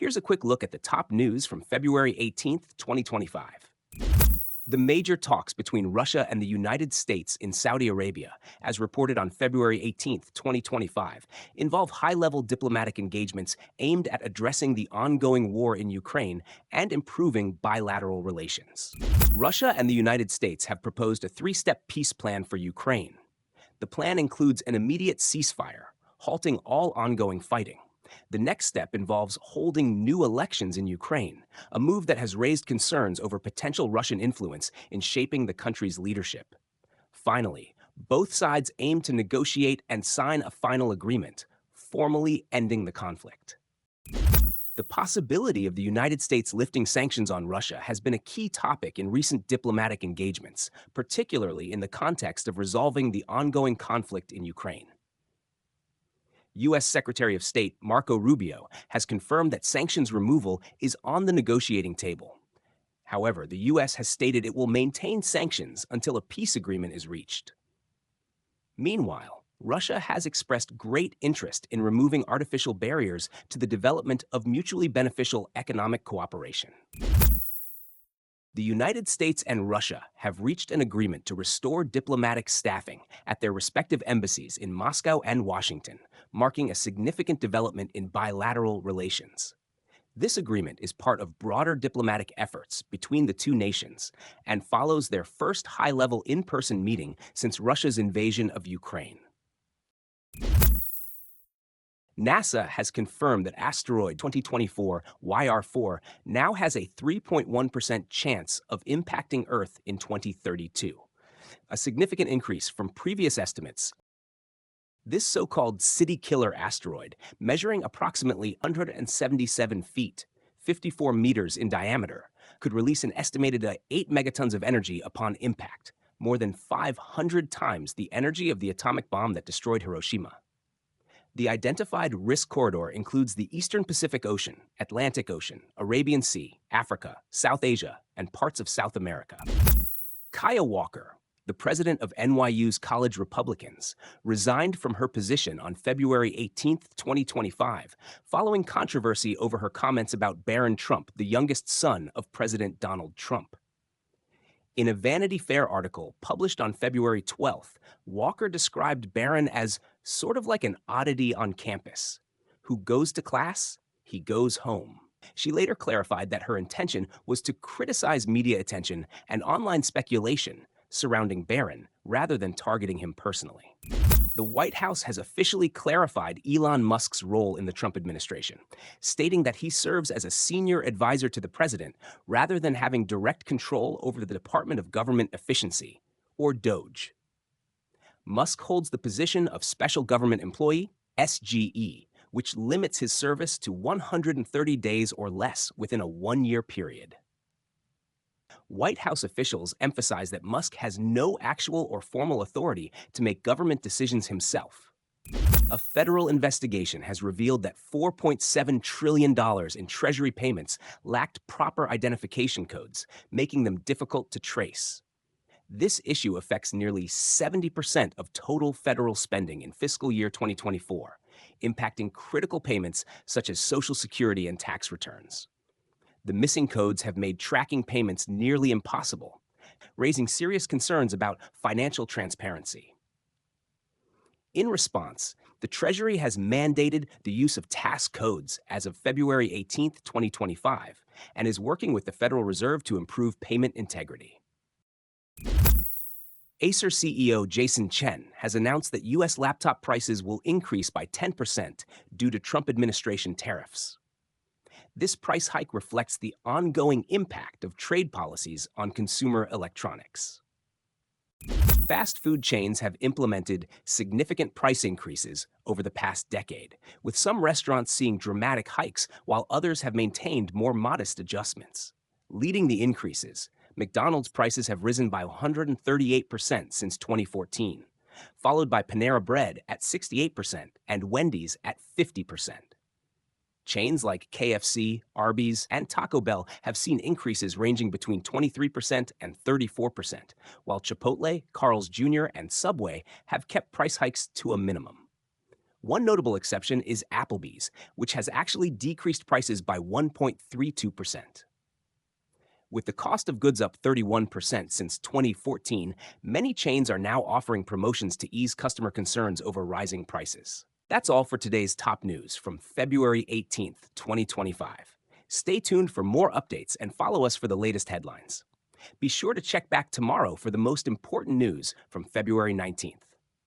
Here's a quick look at the top news from February 18th, 2025. The major talks between Russia and the United States in Saudi Arabia, as reported on February 18th, 2025, involve high-level diplomatic engagements aimed at addressing the ongoing war in Ukraine and improving bilateral relations. Russia and the United States have proposed a three-step peace plan for Ukraine. The plan includes an immediate ceasefire, halting all ongoing fighting. The next step involves holding new elections in Ukraine, a move that has raised concerns over potential Russian influence in shaping the country's leadership. Finally, both sides aim to negotiate and sign a final agreement, formally ending the conflict. The possibility of the United States lifting sanctions on Russia has been a key topic in recent diplomatic engagements, particularly in the context of resolving the ongoing conflict in Ukraine. U.S. Secretary of State Marco Rubio has confirmed that sanctions removal is on the negotiating table. However, the U.S. has stated it will maintain sanctions until a peace agreement is reached. Meanwhile, Russia has expressed great interest in removing artificial barriers to the development of mutually beneficial economic cooperation. The United States and Russia have reached an agreement to restore diplomatic staffing at their respective embassies in Moscow and Washington, marking a significant development in bilateral relations. This agreement is part of broader diplomatic efforts between the two nations and follows their first high-level in-person meeting since Russia's invasion of Ukraine. NASA has confirmed that asteroid 2024 YR4 now has a 3.1% chance of impacting Earth in 2032, a significant increase from previous estimates. This so-called city killer asteroid, measuring approximately 177 feet, 54 meters in diameter, could release an estimated 8 megatons of energy upon impact, more than 500 times the energy of the atomic bomb that destroyed Hiroshima. The identified risk corridor includes the Eastern Pacific Ocean, Atlantic Ocean, Arabian Sea, Africa, South Asia, and parts of South America. Kaya Walker, the president of NYU's College Republicans, resigned from her position on February 18, 2025, following controversy over her comments about Barron Trump, the youngest son of President Donald Trump. In a Vanity Fair article published on February 12th, Walker described Barron as sort of like an oddity on campus. Who goes to class, he goes home. She later clarified that her intention was to criticize media attention and online speculation surrounding Barron rather than targeting him personally. The White House has officially clarified Elon Musk's role in the Trump administration, stating that he serves as a senior advisor to the president rather than having direct control over the Department of Government Efficiency, or DOGE. Musk holds the position of Special Government Employee, SGE, which limits his service to 130 days or less within a one-year period. White House officials emphasize that Musk has no actual or formal authority to make government decisions himself. A federal investigation has revealed that $4.7 trillion in Treasury payments lacked proper identification codes, making them difficult to trace. This issue affects nearly 70% of total federal spending in fiscal year 2024, impacting critical payments such as Social Security and tax returns. The missing codes have made tracking payments nearly impossible, raising serious concerns about financial transparency. In response, the Treasury has mandated the use of task codes as of February 18, 2025, and is working with the Federal Reserve to improve payment integrity. Acer CEO Jason Chen has announced that U.S. laptop prices will increase by 10% due to Trump administration tariffs. This price hike reflects the ongoing impact of trade policies on consumer electronics. Fast food chains have implemented significant price increases over the past decade, with some restaurants seeing dramatic hikes while others have maintained more modest adjustments. Leading the increases, McDonald's prices have risen by 138% since 2014, followed by Panera Bread at 68% and Wendy's at 50%. Chains like KFC, Arby's, and Taco Bell have seen increases ranging between 23% and 34%, while Chipotle, Carl's Jr., and Subway have kept price hikes to a minimum. One notable exception is Applebee's, which has actually decreased prices by 1.32%. With the cost of goods up 31% since 2014, many chains are now offering promotions to ease customer concerns over rising prices. That's all for today's top news from February 18th, 2025. Stay tuned for more updates and follow us for the latest headlines. Be sure to check back tomorrow for the most important news from February 19th.